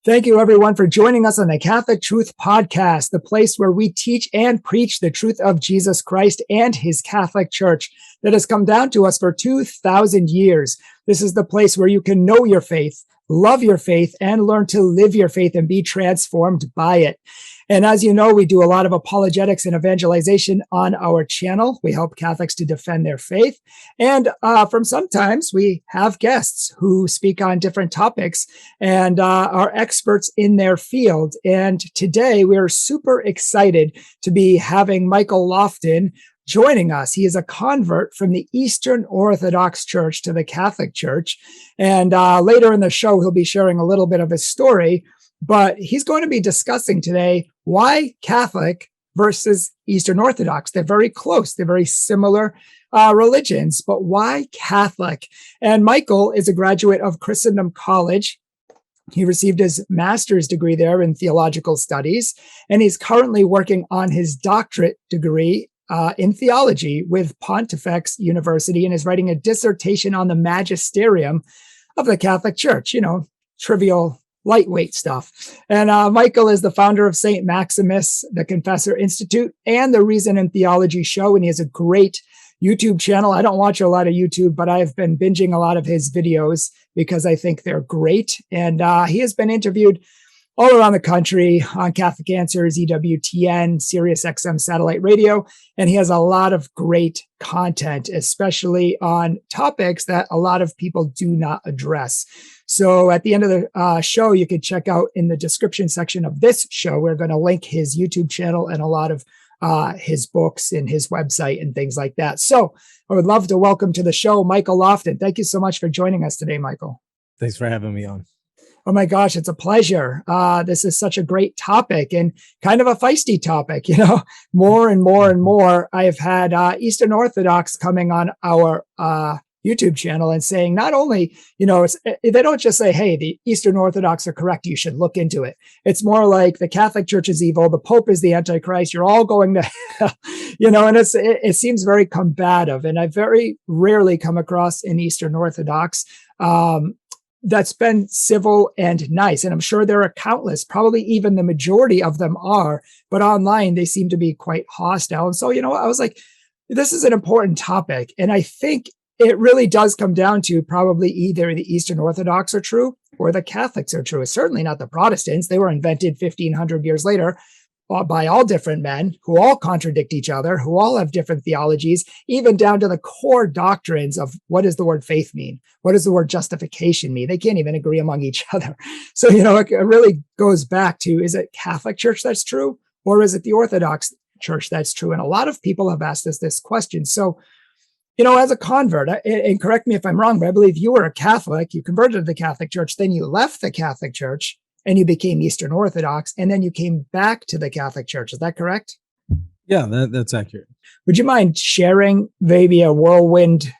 Thank you, everyone, for joining us on the Catholic Truth Podcast, the place where we teach and preach the truth of Jesus Christ and his Catholic Church that has come down to us for 2,000 years. This is the place where you can know your faith, love your faith, and learn to live your faith and be transformed by it. And as you know, we do a lot of apologetics and evangelization on our channel. We help Catholics to defend their faith. And from sometimes we have guests who speak on different topics and are experts in their field. And today we're super excited to be having Michael Lofton joining us. He is a convert from the Eastern Orthodox Church to the Catholic Church. And later in the show, he'll be sharing a little bit of his story. But he's going to be discussing today why Catholic versus Eastern Orthodox. They're very close. They're very similar religions, but why Catholic? And Michael is a graduate of Christendom College. He received his master's degree there in theological studies, and he's currently working on his doctorate degree in theology with Pontifex University, and is writing a dissertation on the magisterium of the Catholic Church. You know, trivial, lightweight stuff. And Michael is the founder of St. Maximus, the Confessor Institute, and the Reason in Theology show. And he has a great YouTube channel. I don't watch a lot of YouTube, but I've been binging a lot of his videos because I think they're great. And he has been interviewed all around the country on Catholic Answers, EWTN, Sirius XM satellite radio. And he has a lot of great content, especially on topics that a lot of people do not address. So at the end of the show, you could check out in the description section of this show, we're going to link his YouTube channel and a lot of his books and his website and things like that. So I would love to welcome to the show, Michael Lofton. Thank you so much for joining us today, Michael. Thanks for having me on. Oh my gosh, it's a pleasure. This is such a great topic and kind of a feisty topic. You know, more and more and more, I've had Eastern Orthodox coming on our YouTube channel and saying not only, you know, they don't just say, hey, the Eastern Orthodox are correct, you should look into it. It's more like the Catholic Church is evil, the Pope is the Antichrist, you're all going to hell, you know, and it seems very combative. And I very rarely come across an Eastern Orthodox that's been civil and nice. And I'm sure there are countless, probably even the majority of them are, but online they seem to be quite hostile. And so, you know, I was like, this is an important topic. And I think it really does come down to probably either the Eastern Orthodox are true or the Catholics are true. It's certainly not the Protestants. They were invented 1,500 years later by all different men who all contradict each other, who all have different theologies, even down to the core doctrines of what does the word faith mean? What does the word justification mean? They can't even agree among each other. So, you know, it really goes back to, is it Catholic Church that's true? Or is it the Orthodox Church that's true? And a lot of people have asked us this question. So, you know, as a convert, and correct me if I'm wrong, but I believe you were a Catholic, you converted to the Catholic Church, then you left the Catholic Church and you became Eastern Orthodox, and then you came back to the Catholic Church. Is that correct? Yeah, that's accurate. Would you mind sharing maybe a whirlwind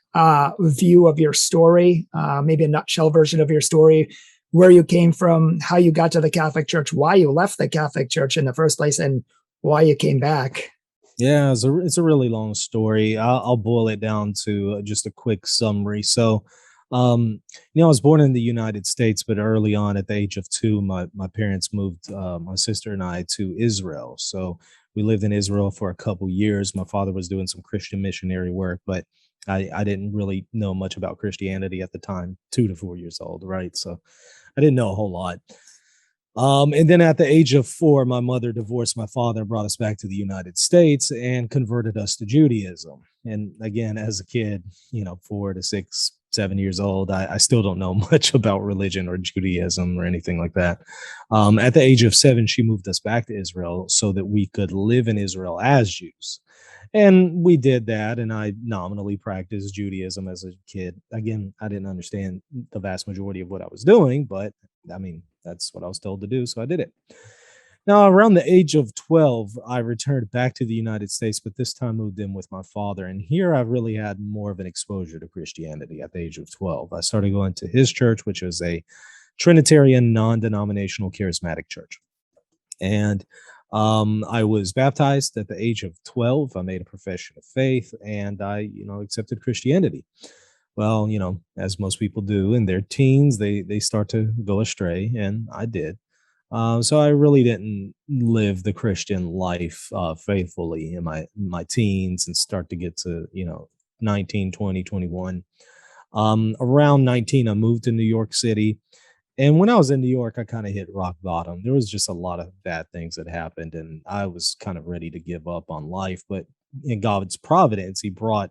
view of your story, maybe a nutshell version of your story, where you came from, how you got to the Catholic Church, why you left the Catholic Church in the first place, and why you came back? Yeah, it's a really long story. I'll boil it down to just a quick summary. So, you know, I was born in the United States, but early on at the age of 2, my parents moved my sister and I to Israel. So we lived in Israel for a couple years. My father was doing some Christian missionary work, but I didn't really know much about Christianity at the time, 2 to 4 years old, right? So I didn't know a whole lot. And then at the age of 4, my mother divorced my father, brought us back to the United States, and converted us to Judaism. And again, as a kid, you know, 4 to 6, 7 years old, I still don't know much about religion or Judaism or anything like that. At the age of 7, she moved us back to Israel so that we could live in Israel as Jews. And we did that, and I nominally practiced Judaism as a kid. Again, I didn't understand the vast majority of what I was doing, but I mean, that's what I was told to do, so I did it. Now, around the age of 12, I returned back to the United States, but this time moved in with my father. And here I really had more of an exposure to Christianity at the age of 12. I started going to his church, which was a Trinitarian, non-denominational charismatic church. And I was baptized at the age of 12. I made a profession of faith, and I, accepted Christianity. Well, as most people do in their teens, they start to go astray, and I did. So I really didn't live the Christian life faithfully in my teens and start to get to 19, 20, 21. Around 19, I moved to New York City. And when I was in New York, I kind of hit rock bottom. There was just a lot of bad things that happened, and I was kind of ready to give up on life. But in God's providence, He brought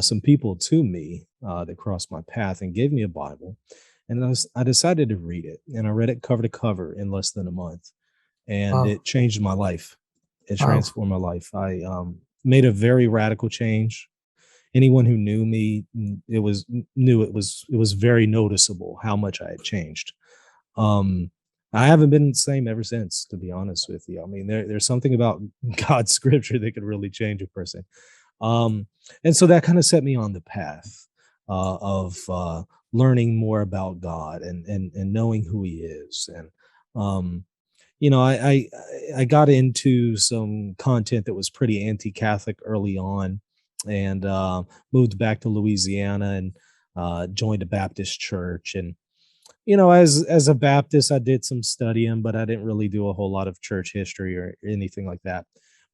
some people to me that crossed my path and gave me a Bible. And I decided to read it, and I read it cover to cover in less than a month, and Wow. it changed my life. It Wow. transformed my life. I made a very radical change. Anyone who knew me, it was very noticeable how much I had changed. um I haven't been the same ever since, to be honest with you. I mean, there's something about God's scripture that could really change a person. um and so that kind of set me on the path of learning more about God and knowing who He is. And um I got into some content that was pretty anti-Catholic early on, and moved back to Louisiana and joined a Baptist church. And as a Baptist, I did some studying, but I didn't really do a whole lot of church history or anything like that.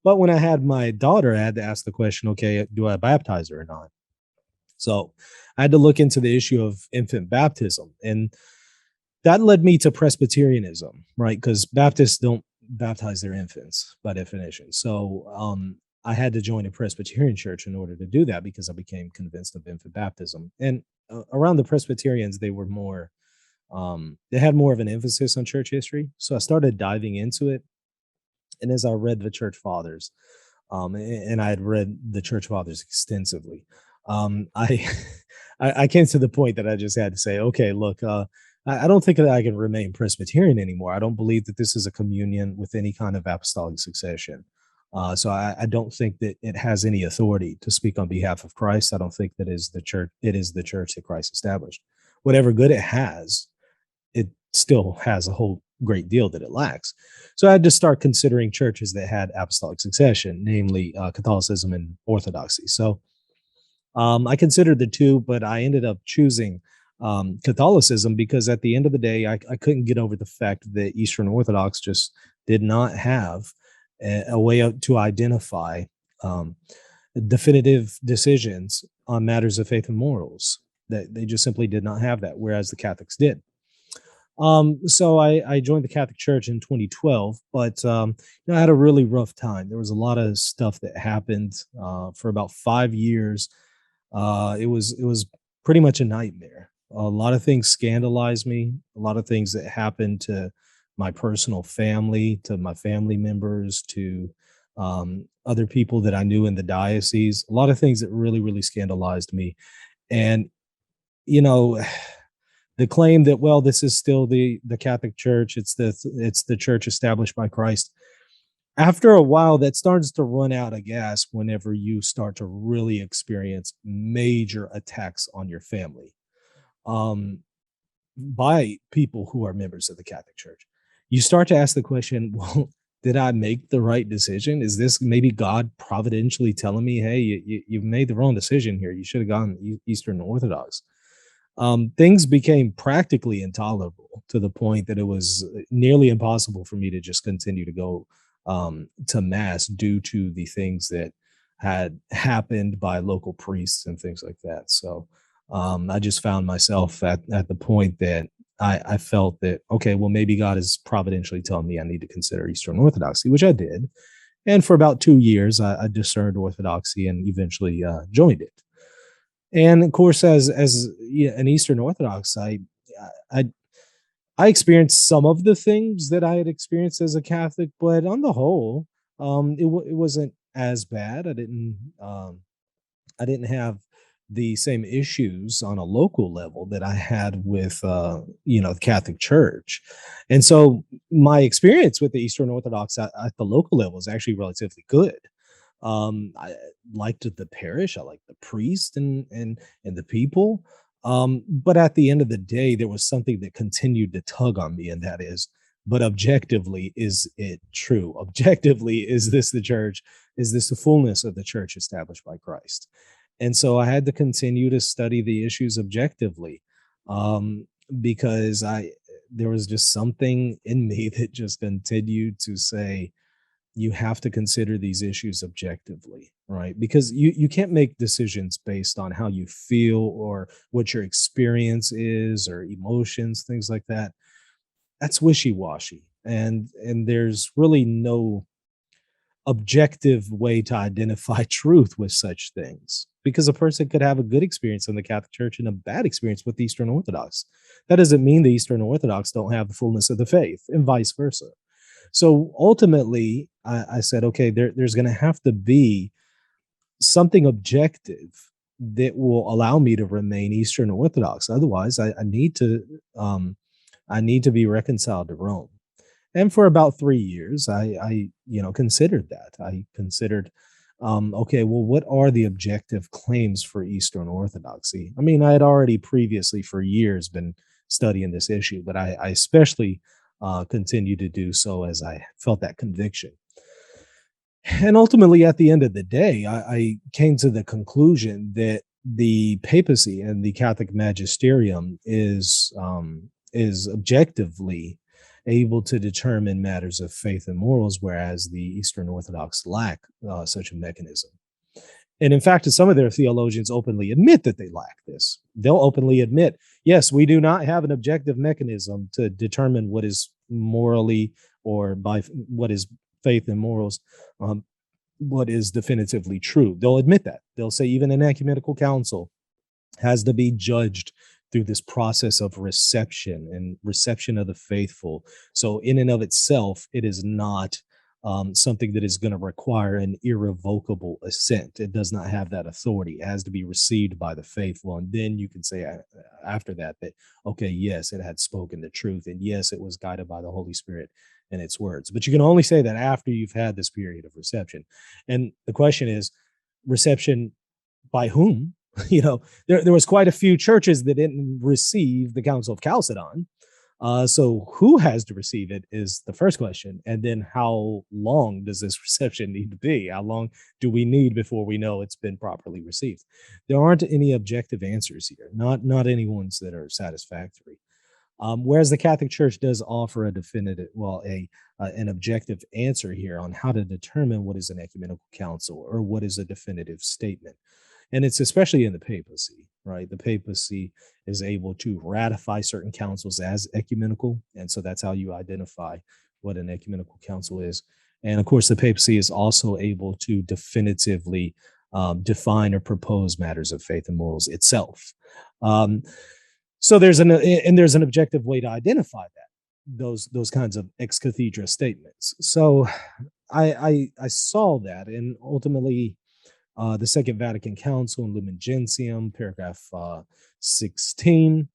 But when I had my daughter, I had to ask the question, okay, do I baptize her or not? So I had to look into the issue of infant baptism, and that led me to Presbyterianism, right? Because Baptists don't baptize their infants by definition. So I had to join a Presbyterian church in order to do that, because I became convinced of infant baptism. And around the Presbyterians, they had more of an emphasis on church history. So I started diving into it. And as I read the church fathers, and I had read the church fathers extensively, I, I came to the point that I just had to say, okay, look, I don't think that I can remain Presbyterian anymore. I don't believe that this is a communion with any kind of apostolic succession. So I don't think that it has any authority to speak on behalf of Christ. I don't think that is the church. It is the church that Christ established. Whatever good it has, it still has a whole great deal that it lacks. So I had to start considering churches that had apostolic succession, namely Catholicism and Orthodoxy. So I considered the two, but I ended up choosing Catholicism because at the end of the day, I couldn't get over the fact that Eastern Orthodox just did not have a way to identify um, definitive decisions on matters of faith and morals. That they just simply did not have that, whereas the Catholics did. So I joined the Catholic Church in 2012, but I had a really rough time. There was a lot of stuff that happened for about 5 years. It was pretty much a nightmare. A lot of things scandalized me. A lot of things that happened to my personal family, to my family members, to other people that I knew in the diocese. A lot of things that really, really scandalized me. And you know, the claim that, well, this is still the Catholic Church. It's the church established by Christ. After a while, that starts to run out of gas whenever you start to really experience major attacks on your family um, by people who are members of the Catholic Church. You start to ask the question, well, did I make the right decision? Is this maybe God providentially telling me, hey, you made the wrong decision here. You should have gone Eastern Orthodox. Things became practically intolerable to the point that it was nearly impossible for me to just continue to go to mass due to the things that had happened by local priests and things like that. So I just found myself at the point that I felt that, okay, well, maybe God is providentially telling me I need to consider Eastern Orthodoxy, which I did. And for about 2 years, I discerned Orthodoxy and eventually joined it. And of course, as an Eastern Orthodox, I I experienced some of the things that I had experienced as a Catholic, but on the whole, it wasn't as bad. I didn't have the same issues on a local level that I had with the Catholic Church. And so my experience with the Eastern Orthodox at the local level is actually relatively good. I liked the parish, I liked the priest and the people. But at the end of the day, there was something that continued to tug on me, and that is, but objectively, is it true? Objectively, is this the church? Is this the fullness of the church established by Christ? And so I had to continue to study the issues objectively, um, because there was just something in me that just continued to say, you have to consider these issues objectively, right? Because you can't make decisions based on how you feel or what your experience is or emotions, things like that. That's wishy-washy. And there's really no objective way to identify truth with such things, because a person could have a good experience in the Catholic Church and a bad experience with the Eastern Orthodox. That doesn't mean the Eastern Orthodox don't have the fullness of the faith, and vice versa. So ultimately, I said, okay, there's going to have to be something objective that will allow me to remain Eastern Orthodox. Otherwise, I need to be reconciled to Rome. And for about 3 years, I considered that. I considered, okay, well, what are the objective claims for Eastern Orthodoxy? I mean, I had already previously for years been studying this issue, but I especially continued to do so as I felt that conviction. And ultimately, at the end of the day, I came to the conclusion that the papacy and the Catholic magisterium is objectively able to determine matters of faith and morals, whereas the Eastern Orthodox lack such a mechanism. And in fact, some of their theologians openly admit that they lack this. They'll openly admit, yes, we do not have an objective mechanism to determine what is morally, or by what is faith and morals, what is definitively true. They'll admit that. They'll say even an ecumenical council has to be judged through this process of reception and reception of the faithful. So in and of itself, it is not something that is going to require an irrevocable assent. It does not have that authority. It has to be received by the faithful. And then you can say after that, okay, yes, it had spoken the truth. And yes, it was guided by the Holy Spirit in its words. But you can only say that after you've had this period of reception. And the question is, reception by whom? There was quite a few churches that didn't receive the Council of Chalcedon. So who has to receive it is the first question. And then how long does this reception need to be? How long do we need before we know it's been properly received? There aren't any objective answers here, not any ones that are satisfactory. Whereas the Catholic Church does offer a definitive, an objective answer here on how to determine what is an ecumenical council or what is a definitive statement. And it's especially in the papacy, right? The papacy is able to ratify certain councils as ecumenical. And so that's how you identify what an ecumenical council is. And of course, the papacy is also able to definitively define or propose matters of faith and morals itself. So there's an objective way to identify those kinds of ex cathedra statements. So I saw that, and ultimately, the Second Vatican Council in Lumen Gentium, paragraph 16,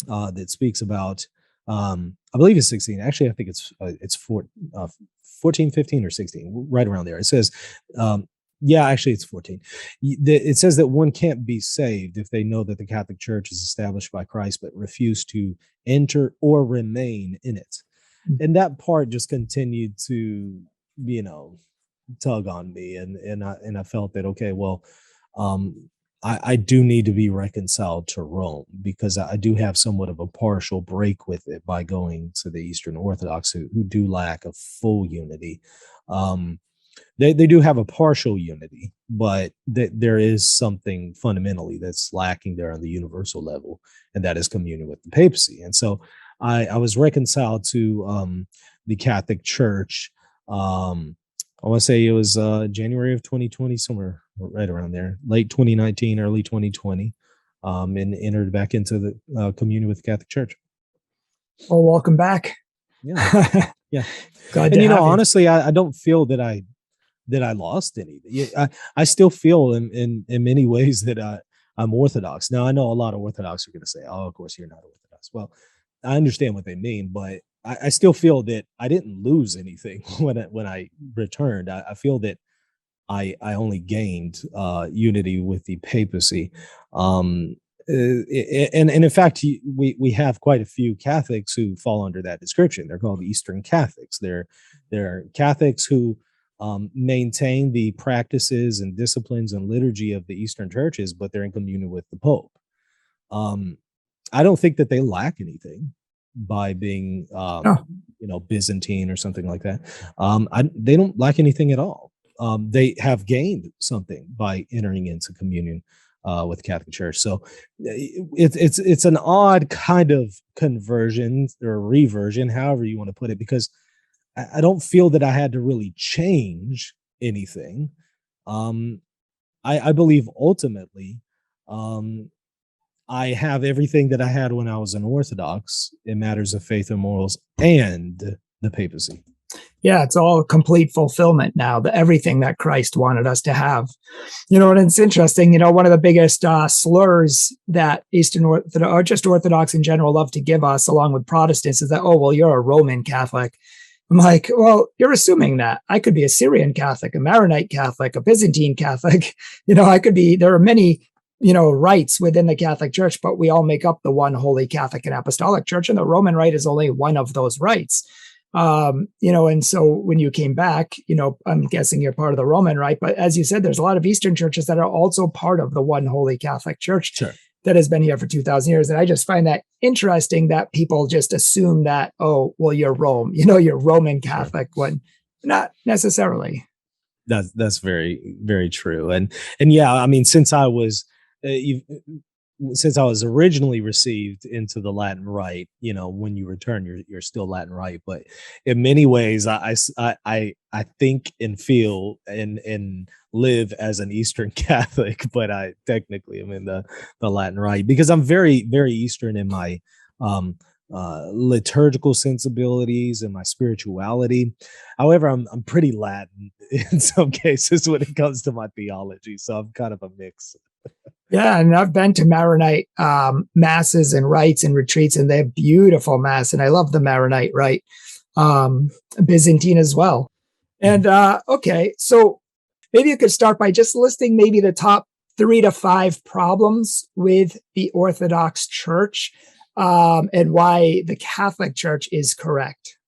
that speaks about, I believe it's 16. Actually, I think it's 14, 15, or 16, right around there. It says, actually, it's 14. It says that one can't be saved if they know that the Catholic Church is established by Christ, but refuse to enter or remain in it. And that part just continued to, tug on me, and I felt that, okay, well, I do need to be reconciled to Rome, because I do have somewhat of a partial break with it by going to the Eastern Orthodox, who do lack a full unity. They do have a partial unity, but there is something fundamentally that's lacking there on the universal level, and that is communion with the papacy. And so I was reconciled to the Catholic Church. I want to say it was January of 2020, somewhere right around there, late 2019, early 2020, and entered back into the communion with the Catholic Church. Well, welcome back. Yeah, yeah. Glad and honestly, I don't feel that I lost anything. I still feel in many ways that I'm Orthodox. Now, I know a lot of Orthodox are going to say, "Oh, of course you're not Orthodox." Well, I understand what they mean, but I still feel that I didn't lose anything when I returned. I feel that I only gained unity with the papacy. And in fact, we have quite a few Catholics who fall under that description. They're called Eastern Catholics. They're Catholics who maintain the practices and disciplines and liturgy of the Eastern churches, but they're in communion with the Pope. I don't think that they lack anything. by being, Oh, Byzantine or something like that. They don't lack anything at all. They have gained something by entering into communion with Catholic Church. So it's an odd kind of conversion or reversion, however you want to put it, because I don't feel that I had to really change anything. Um, I believe ultimately, um, I have everything that I had when I was an Orthodox in matters of faith and morals and the papacy. yeah, it's all complete fulfillment now, everything that Christ wanted us to have. And it's interesting, one of the biggest slurs that Eastern Orthodox, or just Orthodox in general, love to give us, along with Protestants, is that, oh, well, you're a Roman Catholic. I'm like, well, you're assuming that. I could be a Syrian Catholic, a Maronite Catholic, a Byzantine Catholic. I could be, there are many, rites within the Catholic Church, but we all make up the one holy Catholic and Apostolic Church. And the Roman Rite is only one of those rites. And so when you came back, I'm guessing you're part of the Roman Rite, but as you said, there's a lot of Eastern churches that are also part of the one holy Catholic Church. Sure. That has been here for 2,000 years. And I just find that interesting that people just assume that, oh, well, you're Rome, you're Roman Catholic, sure, when not necessarily. That's very, very true. And yeah, I mean, since I was originally received into the Latin Rite, when you return, you're still Latin Rite. But in many ways, I think and feel and live as an Eastern Catholic, but I technically am in the Latin Rite because I'm very, very Eastern in my liturgical sensibilities and my spirituality. However, I'm pretty Latin in some cases when it comes to my theology. So I'm kind of a mix. Yeah, and I've been to Maronite masses and rites and retreats, and they're beautiful mass, and I love the Maronite rite, Byzantine as well. And okay, so maybe you could start by just listing maybe the top 3 to 5 problems with the Orthodox Church, and why the Catholic Church is correct.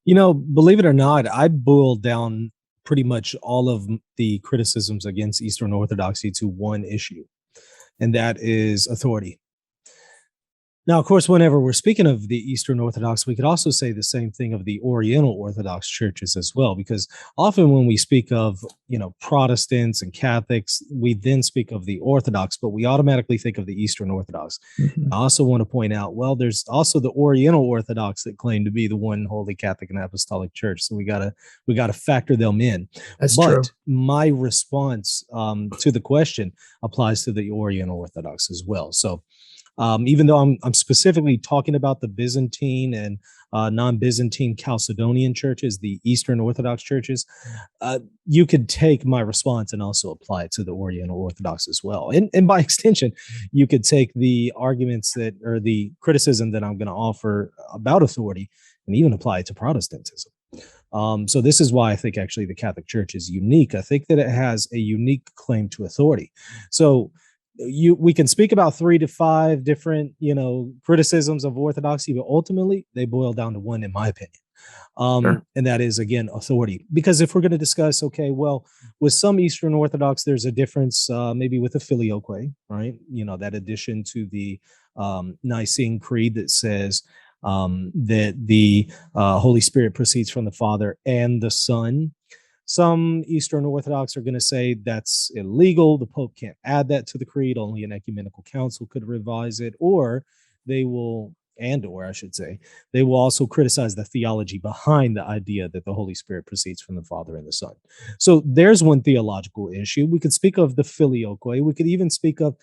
Believe it or not, I boiled down pretty much all of the criticisms against Eastern Orthodoxy to one issue, and that is authority. Now, of course, whenever we're speaking of the Eastern Orthodox, we could also say the same thing of the Oriental Orthodox churches as well, because often when we speak of, Protestants and Catholics, we then speak of the Orthodox, but we automatically think of the Eastern Orthodox. Mm-hmm. I also want to point out, well, there's also the Oriental Orthodox that claim to be the one holy Catholic and Apostolic Church. So we gotta factor them in. That's true. My response to the question applies to the Oriental Orthodox as well. So even though I'm specifically talking about the Byzantine and non-Byzantine Chalcedonian churches, the Eastern Orthodox churches, you could take my response and also apply it to the Oriental Orthodox as well. And by extension, you could take the arguments or the criticism that I'm going to offer about authority and even apply it to Protestantism. So this is why I think actually the Catholic Church is unique. I think that it has a unique claim to authority. So we can speak about 3 to 5 different, criticisms of orthodoxy, but ultimately they boil down to one, in my opinion. Sure. And that is, again, authority. Because if we're going to discuss, okay, well, with some Eastern Orthodox, there's a difference maybe with the filioque, right? That addition to the Nicene Creed that says that the Holy Spirit proceeds from the Father and the Son. Some Eastern Orthodox are going to say that's illegal. The Pope can't add that to the creed. Only an ecumenical council could revise it. Or they will, I should say, they will also criticize the theology behind the idea that the Holy Spirit proceeds from the Father and the Son. So there's one theological issue. We could speak of the filioque. We could even speak of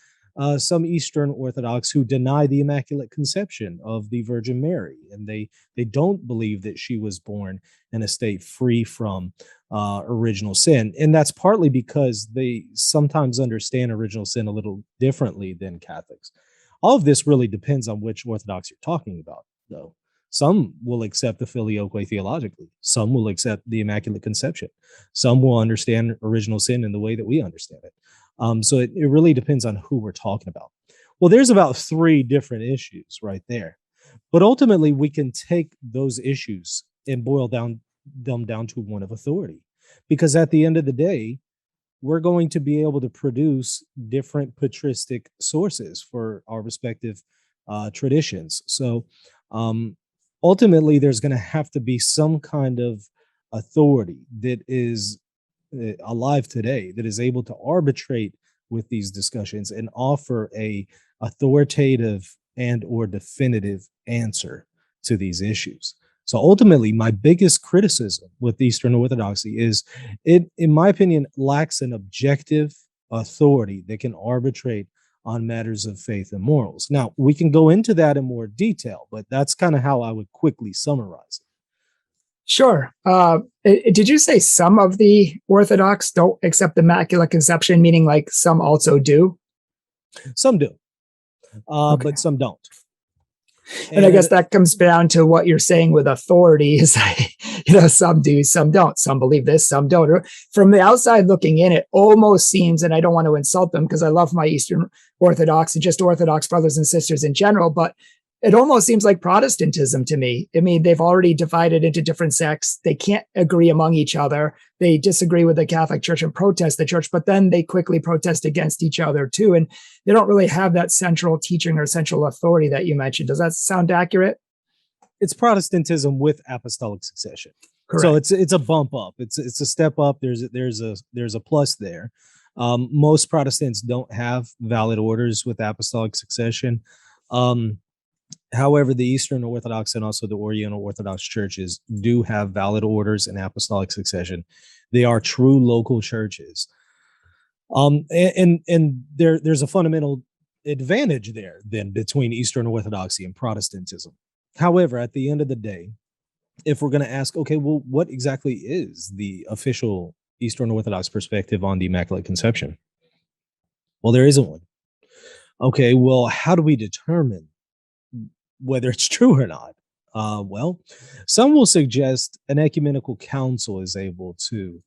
some Eastern Orthodox who deny the Immaculate Conception of the Virgin Mary, and they don't believe that she was born in a state free from original sin. And that's partly because they sometimes understand original sin a little differently than Catholics. All of this really depends on which Orthodox you're talking about, though. Some will accept the filioque theologically. Some will accept the Immaculate Conception. Some will understand original sin in the way that we understand it. So it really depends on who we're talking about. Well, there's about 3 different issues right there. But ultimately, we can take those issues and boil them down to one of authority. Because at the end of the day, we're going to be able to produce different patristic sources for our respective traditions. So Ultimately, there's going to have to be some kind of authority that is alive today that is able to arbitrate with these discussions and offer a authoritative and or definitive answer to these issues. So ultimately, my biggest criticism with Eastern Orthodoxy is it, in my opinion, lacks an objective authority that can arbitrate on matters of faith and morals. Now, we can go into that in more detail, but that's kind of how I would quickly summarize it. Sure. Did you say some of the Orthodox don't accept Immaculate Conception, meaning like some also do? Some do, Okay. but some don't. And I guess that comes down to what you're saying with authority is, some do, some don't. Some believe this, some don't. From the outside looking in, it almost seems, and I don't want to insult them because I love my Eastern Orthodox and just Orthodox brothers and sisters in general, but it almost seems like Protestantism to me. I mean, they've already divided into different sects. They can't agree among each other. They disagree with the Catholic Church and protest the church, but then they quickly protest against each other too. And they don't really have that central teaching or central authority that you mentioned. Does that sound accurate? It's Protestantism with apostolic succession. Correct. So it's a bump up. It's a step up. There's a plus there. Most Protestants don't have valid orders with apostolic succession. However, the Eastern Orthodox and also the Oriental Orthodox churches do have valid orders and apostolic succession. They are true local churches. And there's a fundamental advantage there then between Eastern Orthodoxy and Protestantism. However, at the end of the day, if we're going to ask, okay, well, what exactly is the official Eastern Orthodox perspective on the Immaculate Conception? Well, there isn't one. Okay, well, how do we determine whether it's true or not? Well, some will suggest an ecumenical council is able to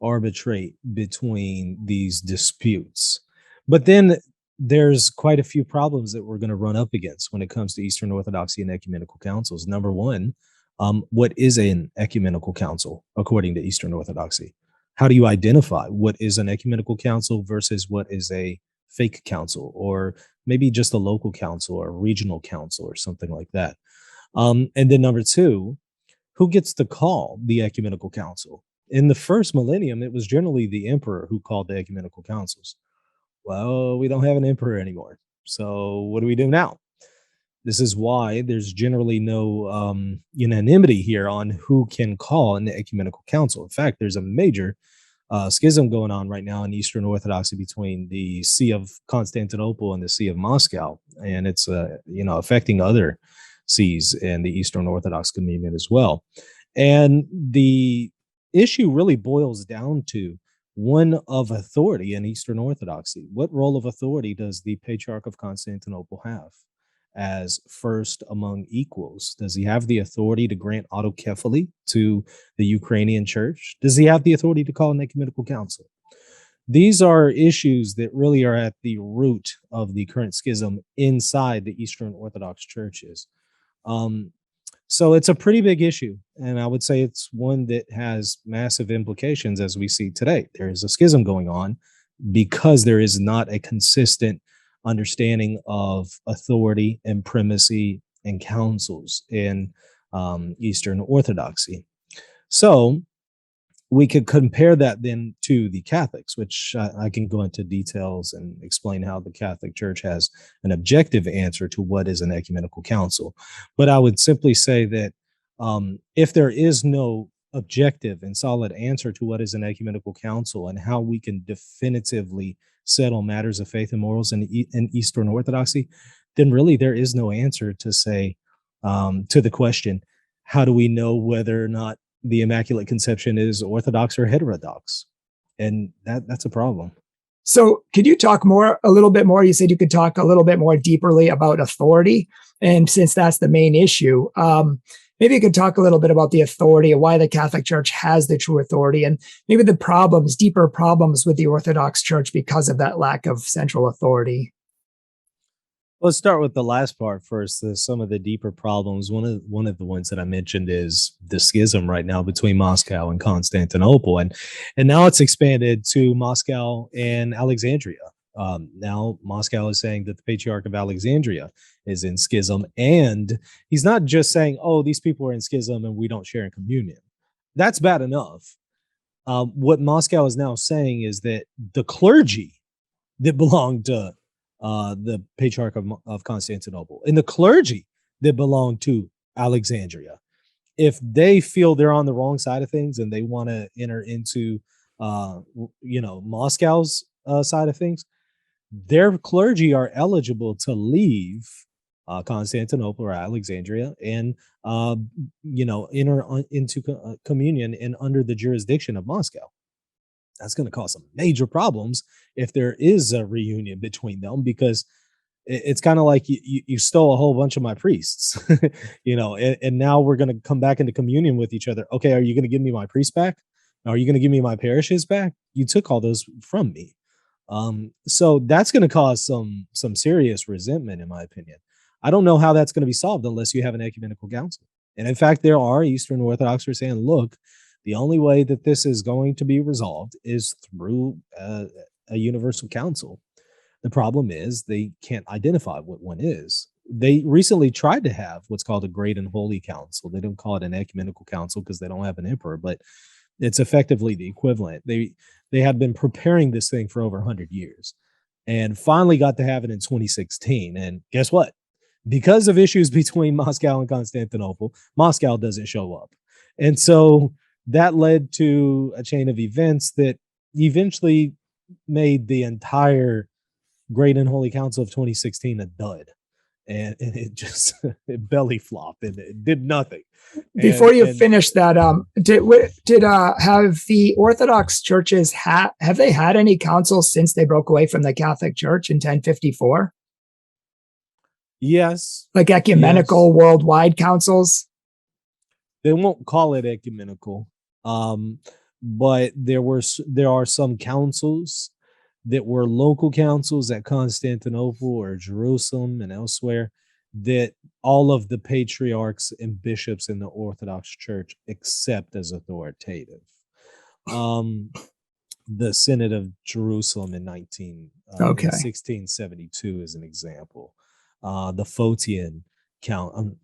arbitrate between these disputes. But then there's quite a few problems that we're going to run up against when it comes to Eastern Orthodoxy and ecumenical councils. Number one, what is an ecumenical council according to Eastern Orthodoxy? How do you identify what is an ecumenical council versus what is a fake council, or maybe just a local council or a regional council or something like that? And then number two, who gets to call the ecumenical council? In the first millennium, it was generally the emperor who called the ecumenical councils. Well, we don't have an emperor anymore. So what do we do now? This is why there's generally no unanimity here on who can call an ecumenical council. In fact, there's a major schism going on right now in Eastern Orthodoxy between the See of Constantinople and the See of Moscow, and it's affecting other sees in the Eastern Orthodox communion as well. And the issue really boils down to one of authority in Eastern Orthodoxy. What role of authority does the Patriarch of Constantinople have as first among equals? Does he have the authority to grant autocephaly to the Ukrainian church? Does he have the authority to call an ecumenical council? These are issues that really are at the root of the current schism inside the Eastern Orthodox churches. So it's a pretty big issue, and I would say it's one that has massive implications as we see today. There is a schism going on because there is not a consistent understanding of authority and primacy and councils in Eastern Orthodoxy. So we could compare that then to the Catholics, which I can go into details and explain how the Catholic Church has an objective answer to what is an ecumenical council. But I would simply say that if there is no objective and solid answer to what is an ecumenical council and how we can definitively settle matters of faith and morals in Eastern Orthodoxy, then really there is no answer to say to the question, how do we know whether or not the Immaculate Conception is Orthodox or heterodox? And that's a problem. So could you talk a little bit more? You said you could talk a little bit more deeply about authority. And since that's the main issue, maybe you could talk a little bit about the authority and why the Catholic Church has the true authority, and maybe the deeper problems with the Orthodox Church because of that lack of central authority. Let's start with the last part first. Some of the deeper problems. One of the ones that I mentioned is the schism right now between Moscow and Constantinople, and now it's expanded to Moscow and Alexandria. Now Moscow is saying that the Patriarch of Alexandria is in schism, and he's not just saying, "Oh, these people are in schism and we don't share in communion." That's bad enough. What Moscow is now saying is that the clergy that belonged to the Patriarch of Constantinople and the clergy that belonged to Alexandria, if they feel they're on the wrong side of things and they want to enter into, Moscow's side of things, their clergy are eligible to leave Constantinople or Alexandria and, enter into communion and under the jurisdiction of Moscow. That's going to cause some major problems if there is a reunion between them, because it's kind of like you stole a whole bunch of my priests, and now we're going to come back into communion with each other. Okay, are you going to give me my priests back? Are you going to give me my parishes back? You took all those from me. So that's going to cause some serious resentment, in my opinion. I don't know how that's going to be solved unless you have an ecumenical council. And in fact, there are Eastern Orthodox who are saying, look, the only way that this is going to be resolved is through a universal council. The problem is they can't identify what one is. They recently tried to have what's called a Great and Holy Council. They don't call it an ecumenical council because they don't have an emperor, but it's effectively the equivalent. They had been preparing this thing for over 100 years and finally got to have it in 2016. And guess what? Because of issues between Moscow and Constantinople, Moscow doesn't show up. And so that led to a chain of events that eventually made the entire Great and Holy Council of 2016 a dud. And it just it belly flopped and it did nothing. Before you finish that, did have the Orthodox churches have they had any councils since they broke away from the Catholic Church in 1054? Yes. Like ecumenical worldwide councils? They won't call it ecumenical, but there are some councils that were local councils at Constantinople or Jerusalem and elsewhere that all of the patriarchs and bishops in the Orthodox Church accept as authoritative. The Synod of Jerusalem in 1672 is an example. The Photian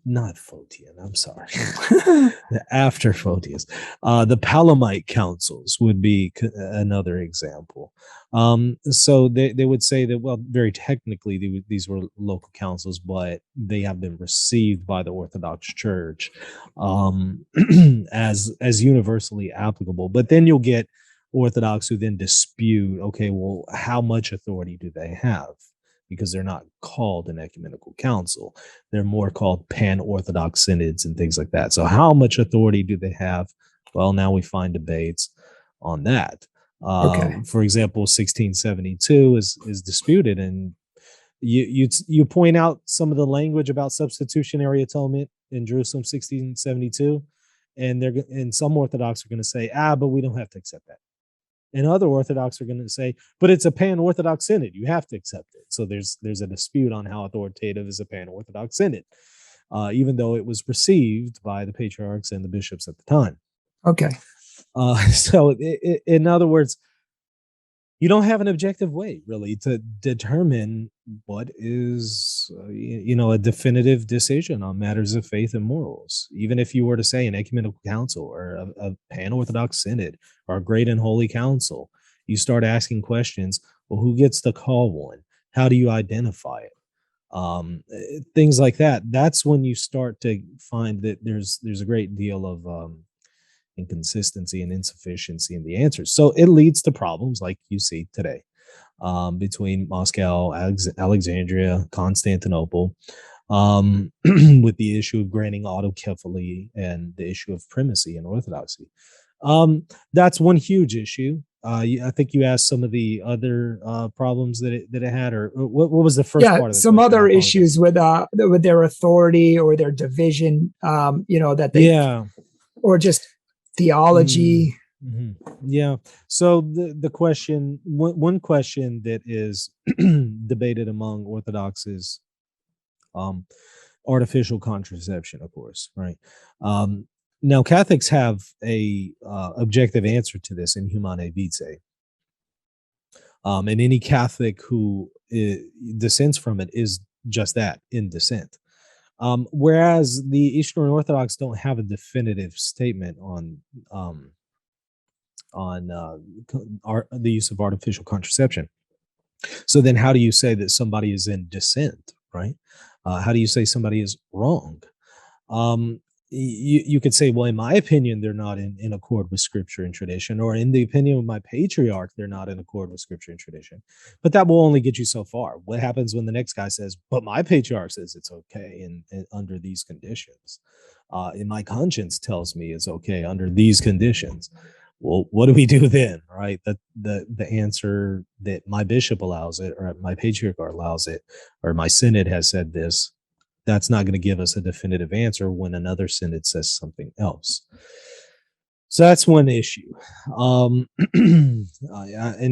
not Photian, I'm sorry. The after Photius. The Palamite councils would be another example. So they would say that, well, very technically, these were local councils, but they have been received by the Orthodox Church as universally applicable. But then you'll get Orthodox who then dispute, okay, well, how much authority do they have? Because they're not called an ecumenical council. They're more called pan-Orthodox synods and things like that. So how much authority do they have? Well, now we find debates on that. For example, 1672 is disputed, and you point out some of the language about substitutionary atonement in Jerusalem 1672, and some Orthodox are going to say, but we don't have to accept that. And other Orthodox are going to say, but it's a pan-Orthodox synod. You have to accept it. So there's a dispute on how authoritative is a pan-Orthodox synod, even though it was received by the patriarchs and the bishops at the time. Okay. So in other words, you don't have an objective way really to determine what is, a definitive decision on matters of faith and morals. Even if you were to say an ecumenical council or a pan-Orthodox synod or a Great and Holy Council, you start asking questions. Well, who gets to call one? How do you identify it? Things like that. That's when you start to find that there's a great deal of inconsistency and insufficiency in the answers. So it leads to problems like you see today between Moscow, Alexandria, Constantinople, with the issue of granting autocephaly and the issue of primacy and orthodoxy. That's one huge issue. I think you asked some of the other problems that it had, or what was the first part of it? Some other issues with their authority or their division, that they, or just theology. Mm-hmm. Yeah. So the question, one question that is debated among Orthodox is artificial contraception, of course, right? Now Catholics have a objective answer to this in Humanae Vitae. And any Catholic who dissents from it is just that, in dissent. Whereas the Eastern Orthodox don't have a definitive statement um, on the use of artificial contraception. So then, how do you say that somebody is in dissent, right? How do you say somebody is wrong? Um, you could say, well, in my opinion, they're not in accord with scripture and tradition, or in the opinion of my patriarch, they're not in accord with scripture and tradition. But that will only get you so far. What happens when the next guy says, but my patriarch says it's okay and under these conditions? And my conscience tells me it's okay under these conditions. Well, what do we do then, right? The answer that my bishop allows it, or my patriarch allows it, or my synod has said this, that's not going to give us a definitive answer when another synod says something else. So that's one issue. And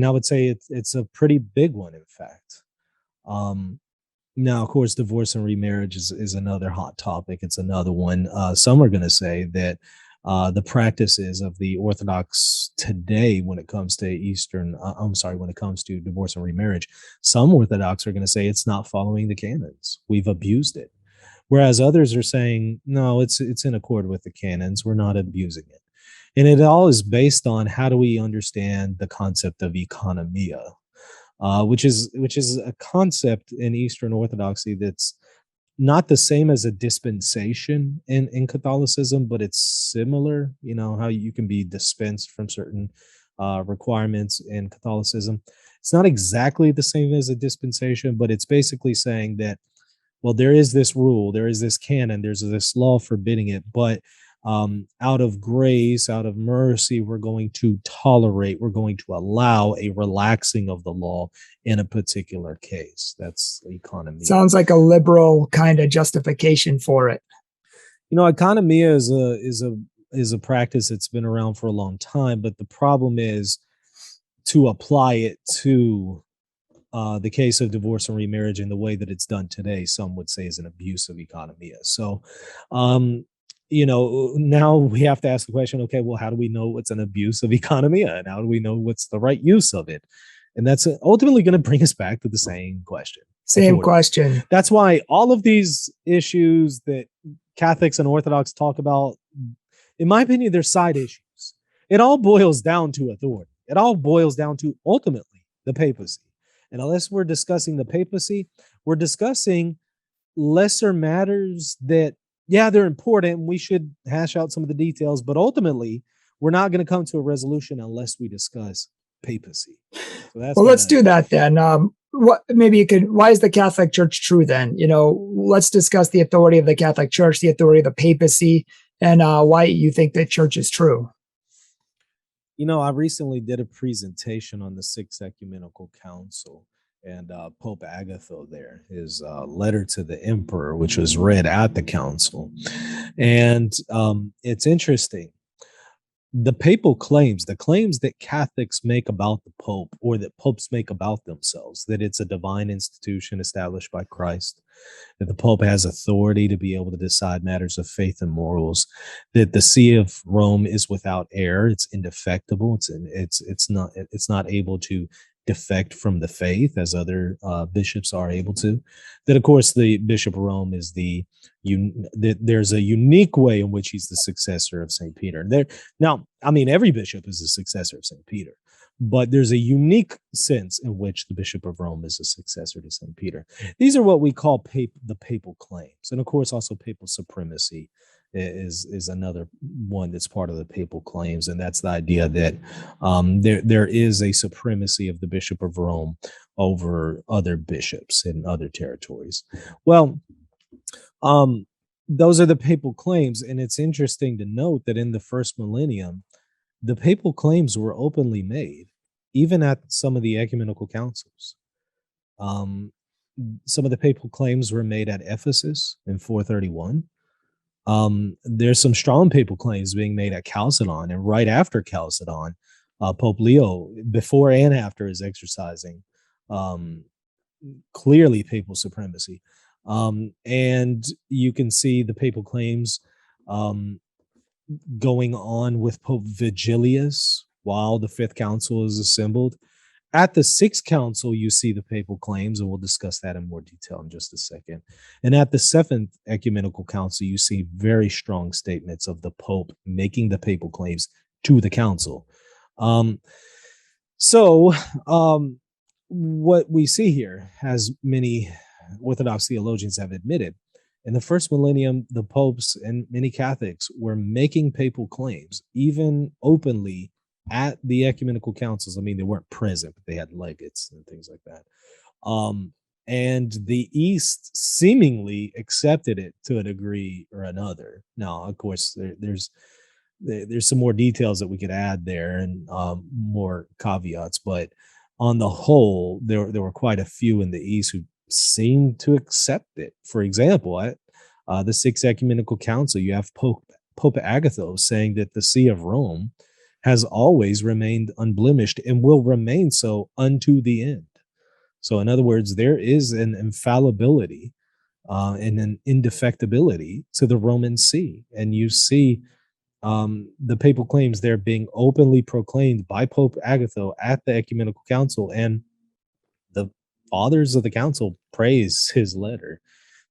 I would say it's a pretty big one, in fact. Now, of course, divorce and remarriage is another hot topic. It's another one. Some are going to say that the practices of the Orthodox today, when it comes to when it comes to divorce and remarriage, some Orthodox are going to say it's not following the canons. We've abused it. Whereas others are saying, no, it's in accord with the canons. We're not abusing it. And it all is based on how do we understand the concept of economia, which is a concept in Eastern Orthodoxy that's not the same as a dispensation in Catholicism, but it's similar. You know, how you can be dispensed from certain requirements in Catholicism. It's not exactly the same as a dispensation, but it's basically saying that, well, there is this rule, there is this canon, there's this law forbidding it, but out of grace, out of mercy, we're going to allow a relaxing of the law in a particular case. That's economy. Sounds like a liberal kind of justification for it. You know, economia is a practice that's been around for a long time, but the problem is to apply it to the case of divorce and remarriage in the way that it's done today, some would say is an abuse of economia. So, you know, now we have to ask the question, okay, well, how do we know what's an abuse of economia, and how do we know what's the right use of it? And that's ultimately going to bring us back to the same question. Same question. That's why all of these issues that Catholics and Orthodox talk about, in my opinion, they're side issues. It all boils down to authority. It all boils down to ultimately the papacy. And unless we're discussing the papacy, we're discussing lesser matters that, yeah, they're important. We should hash out some of the details, but ultimately, we're not going to come to a resolution unless we discuss papacy. So that's well, let's do that then. Why is the Catholic Church true then? You know, let's discuss the authority of the Catholic Church, the authority of the papacy, and why you think the church is true. You know, I recently did a presentation on the Sixth Ecumenical Council, and Pope Agatho there, his letter to the emperor, which was read at the council. And it's interesting. The claims that Catholics make about the Pope, or that popes make about themselves, that it's a divine institution established by Christ, that the Pope has authority to be able to decide matters of faith and morals, that the See of Rome is without error, it's indefectible, it's not able to defect from the faith as other bishops are able to. That, of course, the Bishop of Rome is there's a unique way in which he's the successor of St. Peter. Now, I mean, every bishop is a successor of St. Peter, but there's a unique sense in which the Bishop of Rome is a successor to St. Peter. These are what we call the papal claims. And of course, also papal supremacy is another one that's part of the papal claims. And that's the idea that there is a supremacy of the Bishop of Rome over other bishops in other territories. Well, those are the papal claims. And it's interesting to note that in the first millennium, the papal claims were openly made, even at some of the ecumenical councils. Some of the papal claims were made at Ephesus in 431. There's some strong papal claims being made at Chalcedon, and right after Chalcedon, Pope Leo, before and after, is exercising clearly papal supremacy. And you can see the papal claims going on with Pope Vigilius while the Fifth Council is assembled. At the Sixth Council, you see the papal claims, and we'll discuss that in more detail in just a second. And at the Seventh Ecumenical Council, you see very strong statements of the Pope making the papal claims to the council. So what we see here, as many Orthodox theologians have admitted, in the first millennium, the popes and many Catholics were making papal claims, even openly, at the ecumenical councils. I mean, they weren't present, but they had legates and things like that. And the East seemingly accepted it to a degree or another. Now, of course, there's some more details that we could add there, and more caveats, but on the whole, there were quite a few in the East who seemed to accept it. For example, at the Sixth Ecumenical Council, you have Pope Agathos saying that the See of Rome has always remained unblemished and will remain so unto the end. So in other words, there is an infallibility and an indefectibility to the Roman See. And you see the papal claims there being openly proclaimed by Pope Agatho at the Ecumenical Council, and the fathers of the council praise his letter.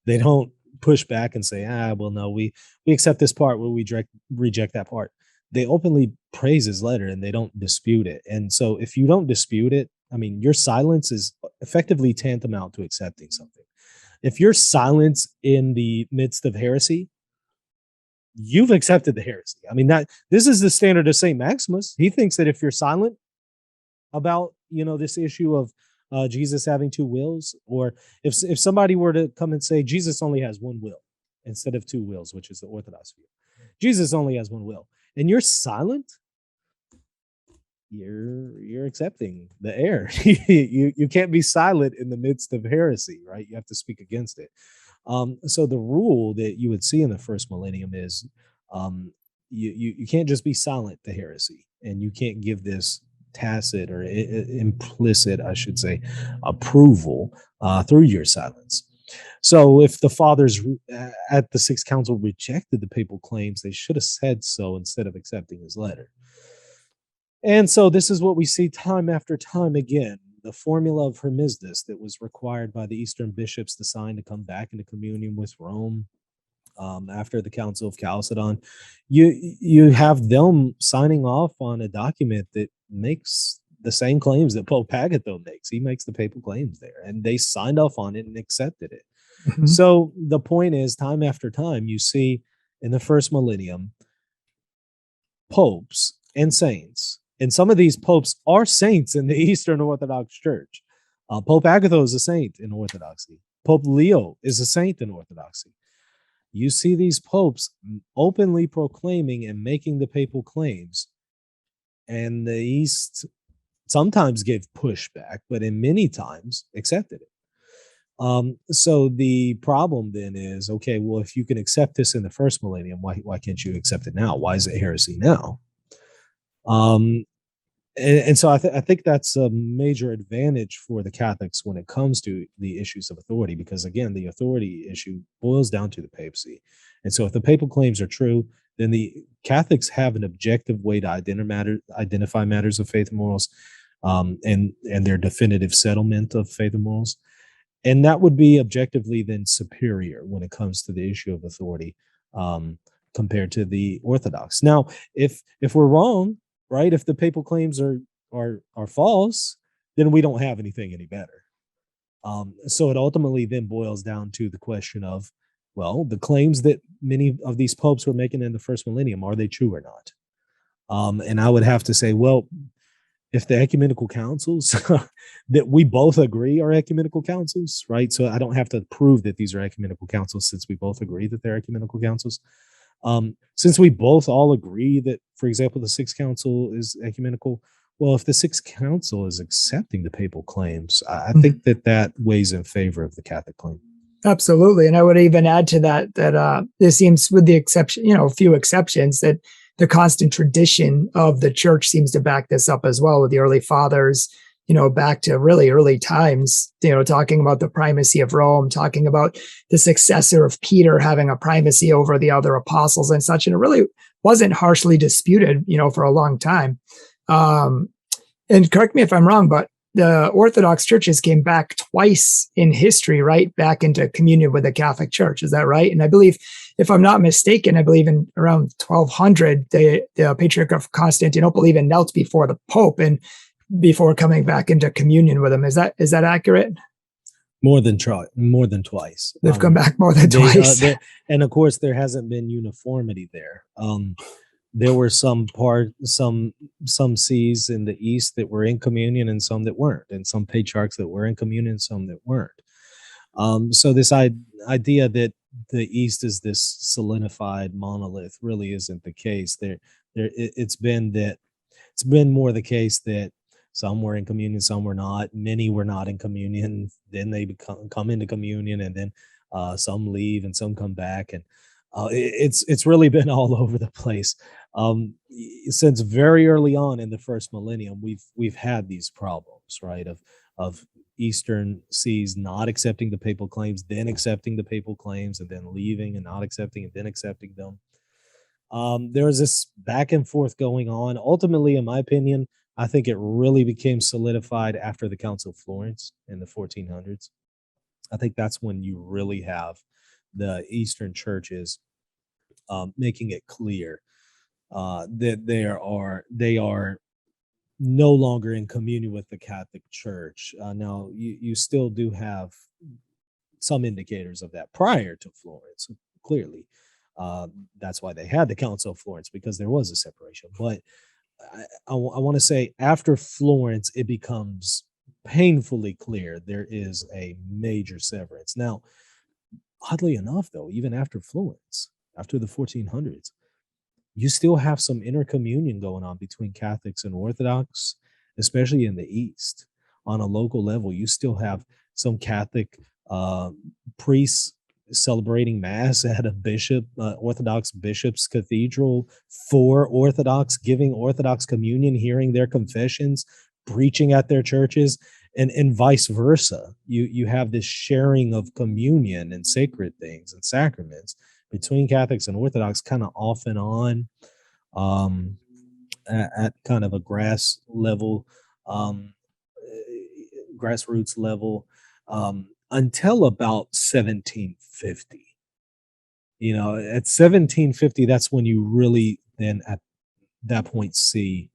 They don't push back and say, well, no, we accept this part, where we reject that part. They openly praise his letter, and they don't dispute it. And so if you don't dispute it, I mean, your silence is effectively tantamount to accepting something. If you're silence in the midst of heresy, you've accepted the heresy. I mean, this is the standard of St. Maximus. He thinks that if you're silent about, this issue of Jesus having two wills, or if somebody were to come and say Jesus only has one will instead of two wills, which is the Orthodox view, Jesus only has one will, and you're silent, you're accepting the error. You can't be silent in the midst of heresy, right? You have to speak against it. So the rule that you would see in the first millennium is you can't just be silent to heresy, and you can't give this tacit or implicit, I should say, approval through your silence. So if the fathers at the Sixth Council rejected the papal claims, they should have said so instead of accepting his letter. And so this is what we see time after time again. The formula of Hermisdus that was required by the Eastern bishops to sign to come back into communion with Rome after the Council of Chalcedon, you have them signing off on a document that makes the same claims that Pope Agatho makes. He makes the papal claims there, and they signed off on it and accepted it. Mm-hmm. So the point is, time after time, you see in the first millennium, popes and saints. And some of these popes are saints in the Eastern Orthodox Church. Pope Agatho is a saint in Orthodoxy. Pope Leo is a saint in Orthodoxy. You see these popes openly proclaiming and making the papal claims. And the East sometimes gave pushback, but in many times accepted it. So the problem then is, okay, well, if you can accept this in the first millennium, why can't you accept it now? Why is it heresy now? And so I think that's a major advantage for the Catholics when it comes to the issues of authority, because again, the authority issue boils down to the papacy. And so if the papal claims are true, then the Catholics have an objective way to identify matters of faith and morals, and their definitive settlement of faith and morals. And that would be objectively then superior when it comes to the issue of authority, compared to the Orthodox. Now, if we're wrong, right, if the papal claims are false, then we don't have anything any better. So it ultimately then boils down to the question of, well, the claims that many of these popes were making in the first millennium, are they true or not? And I would have to say, well, if the ecumenical councils that we both agree are ecumenical councils, right? So I don't have to prove that these are ecumenical councils, since we both agree that they're ecumenical councils. Since we both all agree that, for example, the Sixth Council is ecumenical, well, if the Sixth Council is accepting the papal claims, I think that weighs in favor of the Catholic claim. Absolutely. And I would even add to that there seems, with the exception, a few exceptions, that the constant tradition of the church seems to back this up as well, with the early fathers, back to really early times, talking about the primacy of Rome, talking about the successor of Peter having a primacy over the other apostles and such. And it really wasn't harshly disputed, for a long time. And correct me if I'm wrong, but the Orthodox churches came back twice in history, right? Back into communion with the Catholic Church. Is that right? And I believe, if I'm not mistaken, I believe in around 1200, the Patriarch of Constantinople even knelt before the Pope and before coming back into communion with him. Is that accurate? More than twice. They've come back more than twice. And of course, there hasn't been uniformity there. There were some sees in the East that were in communion and some that weren't, and some patriarchs that were in communion and some that weren't. So this idea that the East is this solidified monolith really isn't the case. It's been more the case that some were in communion, some were not. Many were not in communion. Then they come into communion, and then some leave and some come back, and it's really been all over the place. Since very early on in the first millennium, we've had these problems, right? Of Eastern sees not accepting the papal claims, then accepting the papal claims, and then leaving and not accepting and then accepting them. There was this back and forth going on. Ultimately, in my opinion, I think it really became solidified after the Council of Florence in the 1400s. I think that's when you really have the Eastern churches making it clear that they are no longer in communion with the Catholic Church. Now, you still do have some indicators of that prior to Florence, clearly. That's why they had the Council of Florence, because there was a separation. But I want to say after Florence, it becomes painfully clear there is a major severance. Now, oddly enough, though, even after Florence, after the 1400s, you still have some intercommunion going on between Catholics and Orthodox, especially in the East. On a local level, you still have some Catholic priests celebrating Mass at a Orthodox bishop's cathedral for Orthodox, giving Orthodox communion, hearing their confessions, preaching at their churches, and vice versa. You have this sharing of communion and sacred things and sacraments between Catholics and Orthodox, kind of off and on, at kind of a grassroots level, until about 1750. At 1750, that's when you really then at that point see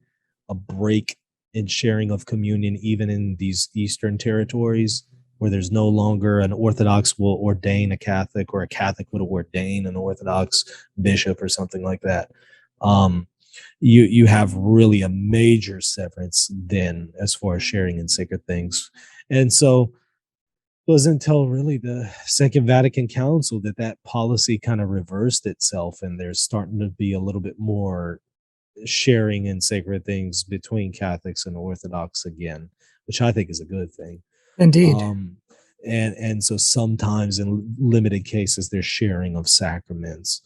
a break in sharing of communion, even in these Eastern territories, where there's no longer an Orthodox will ordain a Catholic, or a Catholic would ordain an Orthodox bishop or something like that. You have really a major severance then as far as sharing in sacred things. And so it wasn't until really the Second Vatican Council that policy kind of reversed itself, and there's starting to be a little bit more sharing in sacred things between Catholics and Orthodox again, which I think is a good thing. Indeed. And so sometimes in limited cases, there's sharing of sacraments.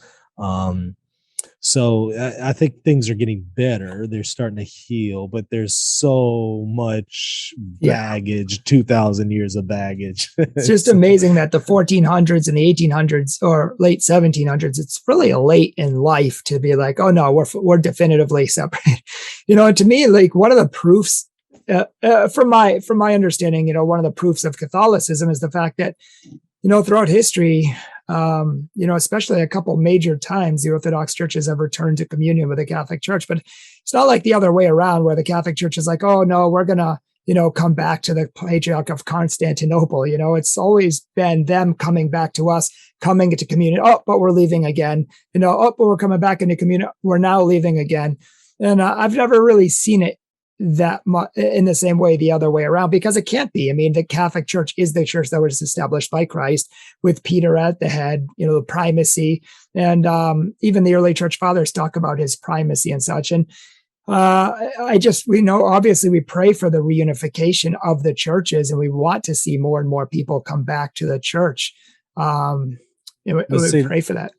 So I think things are getting better. They're starting to heal, but there's so much baggage, 2,000 years of baggage. It's just amazing that the 1400s and the 1800s or late 1700s, it's really late in life to be like, oh no, we're definitively separate. And to me, like one of the proofs, from my understanding, one of the proofs of Catholicism is the fact that, throughout history, especially a couple major times, the Orthodox churches have returned to communion with the Catholic Church, but it's not like the other way around, where the Catholic Church is like, oh no, we're gonna, come back to the Patriarch of Constantinople. It's always been them coming back to us, coming into communion. Oh, but we're leaving again. But we're coming back into communion. We're now leaving again. And I've never really seen it that much in the same way the other way around, because it can't be. I mean, the Catholic Church is the church that was established by Christ, with Peter at the head, the primacy, and even the early church fathers talk about his primacy and such. And obviously we pray for the reunification of the churches, and we want to see more and more people come back to the church. We pray for that.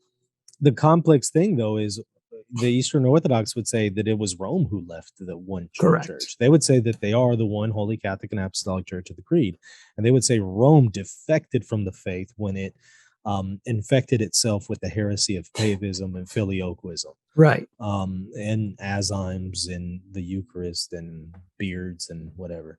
The complex thing, though, is the Eastern Orthodox would say that it was Rome who left the one true church. They would say that they are the one Holy Catholic and Apostolic Church of the Creed. And they would say Rome defected from the faith when it infected itself with the heresy of Pavism and Filioquism. Right. And azymes and the Eucharist and beards and whatever.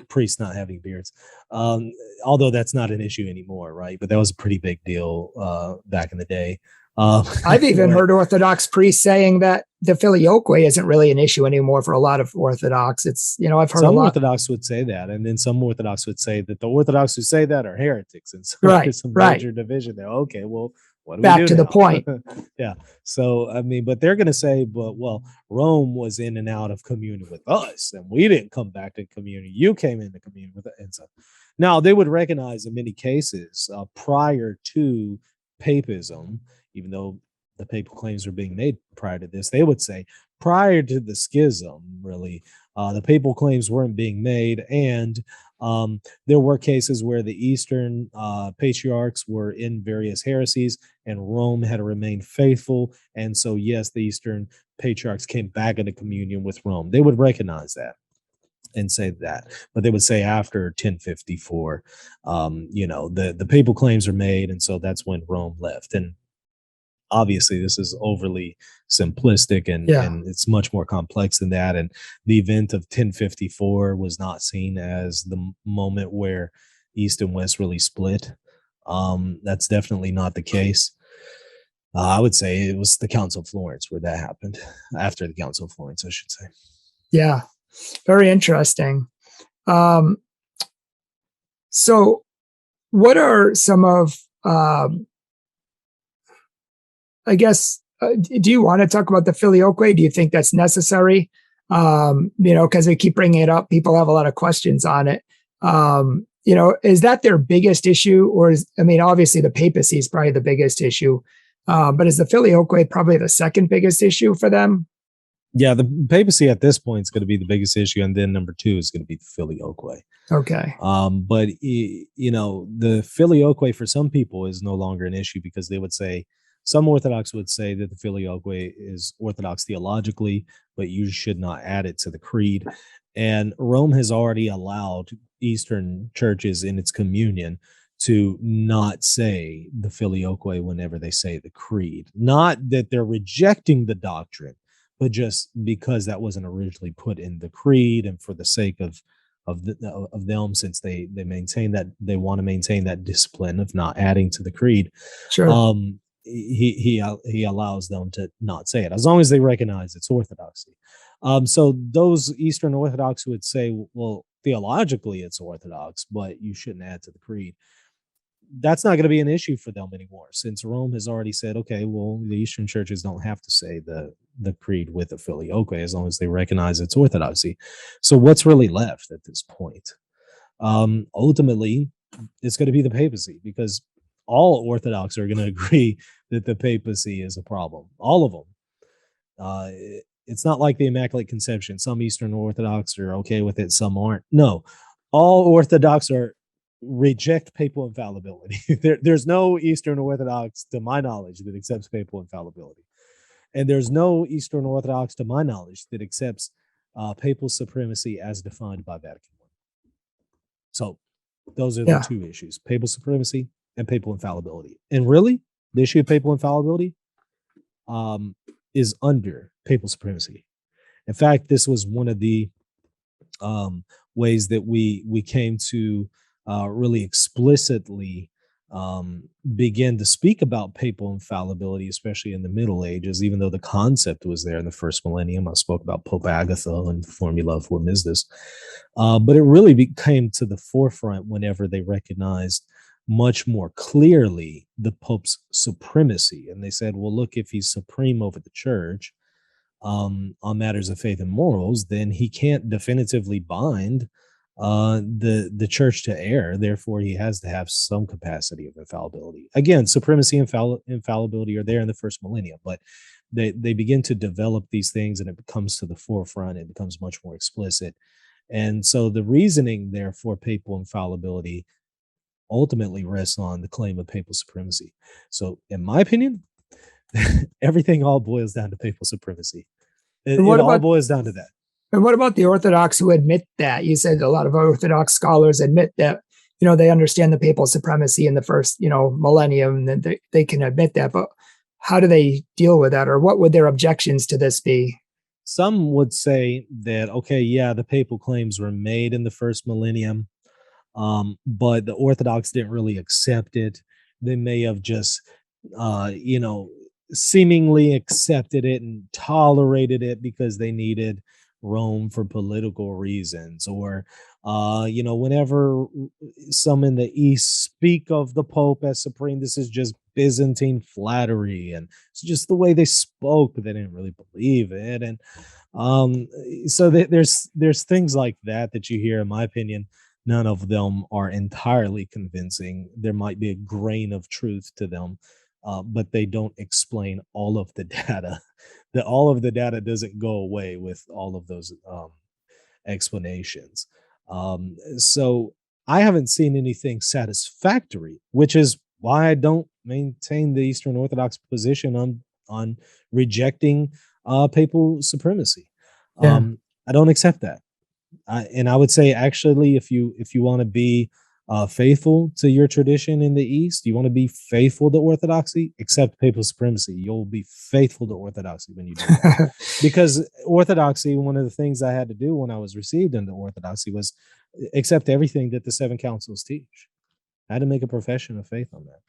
Priests not having beards. Although that's not an issue anymore, right? But that was a pretty big deal back in the day. I've even heard Orthodox priests saying that the filioque isn't really an issue anymore for a lot of Orthodox. It's, I've heard some a lot. Orthodox would say that, and then some Orthodox would say that the Orthodox who say that are heretics, and so there's some major division there. Okay, well, what do we do back to now? the point? Yeah. So I mean, but they're going to say, but well, Rome was in and out of communion with us, and we didn't come back to communion. You came into communion with us, and so now they would recognize in many cases prior to papism, even though the papal claims were being made prior to this, they would say prior to the schism, really, the papal claims weren't being made, and there were cases where the Eastern patriarchs were in various heresies, and Rome had to remain faithful. And so, yes, the Eastern patriarchs came back into communion with Rome. They would recognize that and say that, but they would say after 1054, the papal claims are made, and so that's when Rome left. And obviously this is overly simplistic, and it's much more complex than that. And the event of 1054 was not seen as the moment where East and West really split. That's definitely not the case. I would say it was the Council of Florence where that happened, after the Council of Florence, I should say. Yeah, very interesting. So what are some of, I guess, do you want to talk about the filioque? Do you think that's necessary? Because we keep bringing it up. People have a lot of questions on it. Is that their biggest issue? Or obviously the papacy is probably the biggest issue. But is the filioque probably the second biggest issue for them? Yeah, the papacy at this point is going to be the biggest issue. And then number 2 is going to be the filioque. Okay. But, the filioque for some people is no longer an issue, because they would say, some Orthodox would say that the filioque is Orthodox theologically, but you should not add it to the creed. And Rome has already allowed Eastern churches in its communion to not say the filioque whenever they say the creed. Not that they're rejecting the doctrine, but just because that wasn't originally put in the creed, and for the sake of them, since they maintain that, they want to maintain that discipline of not adding to the creed. Sure. He allows them to not say it, as long as they recognize its orthodoxy. So those Eastern Orthodox would say, well, theologically it's Orthodox, but you shouldn't add to the creed. That's not going to be an issue for them anymore, since Rome has already said, okay, well, the Eastern churches don't have to say the creed with the filioque, as long as they recognize its orthodoxy. So what's really left at this point? Ultimately, it's going to be the papacy, because all Orthodox are going to agree that the papacy is a problem. All of them. It's not like the Immaculate Conception. Some Eastern Orthodox are okay with it, some aren't. No, all Orthodox reject papal infallibility. There's no Eastern Orthodox, to my knowledge, that accepts papal infallibility. And there's no Eastern Orthodox, to my knowledge, that accepts papal supremacy as defined by Vatican I. So those are the 2 issues: papal supremacy and papal infallibility. And really, the issue of papal infallibility is under papal supremacy. In fact, this was one of the ways that we came to really explicitly begin to speak about papal infallibility, especially in the Middle Ages, even though the concept was there in the first millennium. I spoke about Pope Agatha and Formula for Misdus. But it really came to the forefront whenever they recognized much more clearly the Pope's supremacy. And they said, well, look, if he's supreme over the church on matters of faith and morals, then he can't definitively bind the church to err. Therefore, he has to have some capacity of infallibility. Again, supremacy and infallibility are there in the first millennium, but they begin to develop these things, and it comes to the forefront. It becomes much more explicit. And so the reasoning there for papal infallibility ultimately rests on the claim of papal supremacy. So in my opinion, everything all boils down to papal supremacy. It all boils down to that. And what about the Orthodox who admit that? You said a lot of Orthodox scholars admit that, they understand the papal supremacy in the first, millennium, and they can admit that. But how do they deal with that? Or what would their objections to this be? some would say that, okay, yeah, the papal claims were made in the first millennium, but the Orthodox didn't really accept it. They may have just, you know, seemingly accepted it and tolerated it because they needed Rome for political reasons, or you know, whenever some in the East speak of the Pope as supreme, this is just Byzantine flattery, and it's just the way they spoke, but they didn't really believe it. And um, so there's things like that that you hear. In my opinion, none of them are entirely convincing. There might be a grain of truth to them, but they don't explain all of the data. That all of the data doesn't go away with all of those explanations. So I haven't seen anything satisfactory, which is why I don't maintain the Eastern Orthodox position on rejecting papal supremacy. Yeah. I don't accept that. And I would say, actually, if you want to be faithful to your tradition in the East, you want to be faithful to Orthodoxy, accept papal supremacy. You'll be faithful to Orthodoxy when you do that. Because Orthodoxy, one of the things I had to do when I was received into Orthodoxy was accept everything that the seven councils teach. I had to make a profession of faith on that.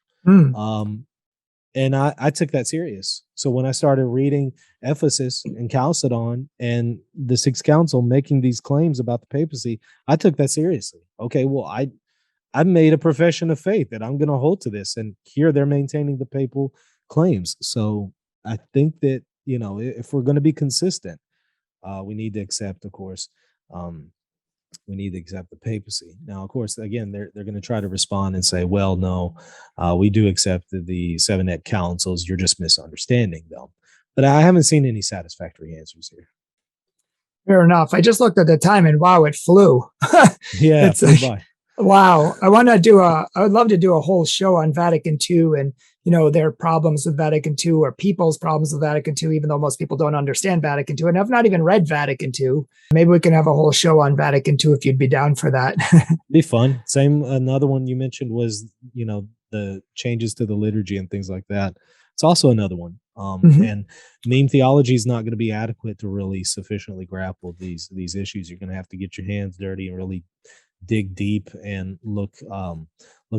And I took that serious. So when I started reading Ephesus and Chalcedon and the Sixth Council making these claims about the papacy, I took that seriously. Okay, well, I made a profession of faith that I'm going to hold to this, and here they're maintaining the papal claims. So I think that, you know, if we're going to be consistent, we need to accept, of course, we need to accept the papacy. Now, of course, again, they're going to try to respond and say, well, no, we do accept the seven net councils. You're just misunderstanding them. But I haven't seen any satisfactory answers here. Fair enough. I just looked at the time and wow, it flew. Yeah, it's like, wow. I would love to do a whole show on Vatican II and, you know, their problems with Vatican II, or people's problems with Vatican II, even though most people don't understand Vatican II. And I've not even read Vatican II. Maybe we can have a whole show on Vatican II if you'd be down for that. Be fun. Another one you mentioned was, you know, the changes to the liturgy and things like that. It's also another one. And meme theology is not going to be adequate to really sufficiently grapple these issues. You're going to have to get your hands dirty and really dig deep and look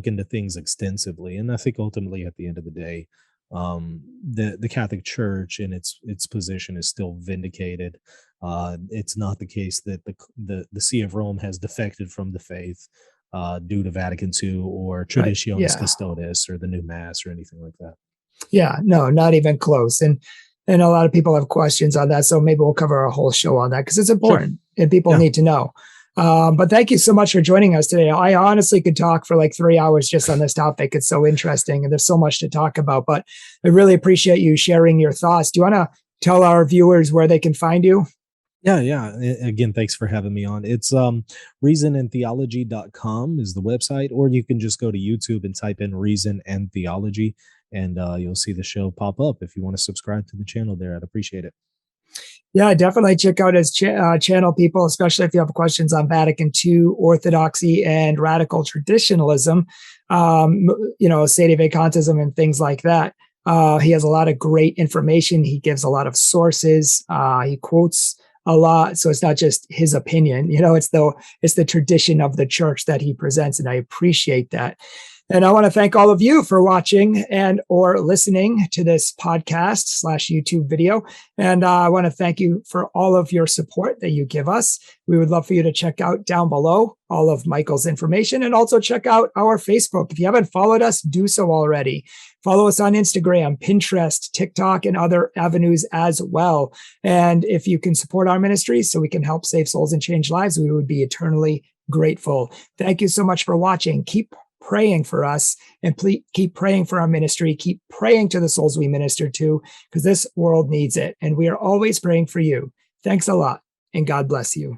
into things extensively. And I think ultimately, at the end of the day, the Catholic Church and its position is still vindicated. It's not the case that the See of Rome has defected from the faith due to Vatican II or Traditionis Custodes or the New Mass or anything like that. Yeah, no, not even close. And a lot of people have questions on that. So maybe we'll cover a whole show on that because it's important and people need to know. But thank you so much for joining us today. I honestly could talk for like 3 hours just on this topic. It's so interesting and there's so much to talk about, but I really appreciate you sharing your thoughts. Do you want to tell our viewers where they can find you? Yeah. Again, thanks for having me on. It's reasonandtheology.com is the website, or you can just go to YouTube and type in Reason and Theology, and you'll see the show pop up. If you want to subscribe to the channel there, I'd appreciate it. Yeah, definitely check out his channel, people, especially if you have questions on Vatican II, Orthodoxy, and radical traditionalism, you know, sedevacantism and things like that. He has a lot of great information. He gives a lot of sources. He quotes a lot. So it's not just his opinion, you know, it's the tradition of the church that he presents. And I appreciate that. And I want to thank all of you for watching and or listening to this podcast / YouTube video. And I want to thank you for all of your support that you give us. We would love for you to check out down below all of Michael's information, and also check out our Facebook. If you haven't followed us, do so already. Follow us on Instagram, Pinterest, TikTok, and other avenues as well. And if you can support our ministry so we can help save souls and change lives, we would be eternally grateful. Thank you so much for watching. Keep praying for us, and please keep praying for our ministry. Keep praying to the souls we minister to, because this world needs it. And we are always praying for you. Thanks a lot, and God bless you.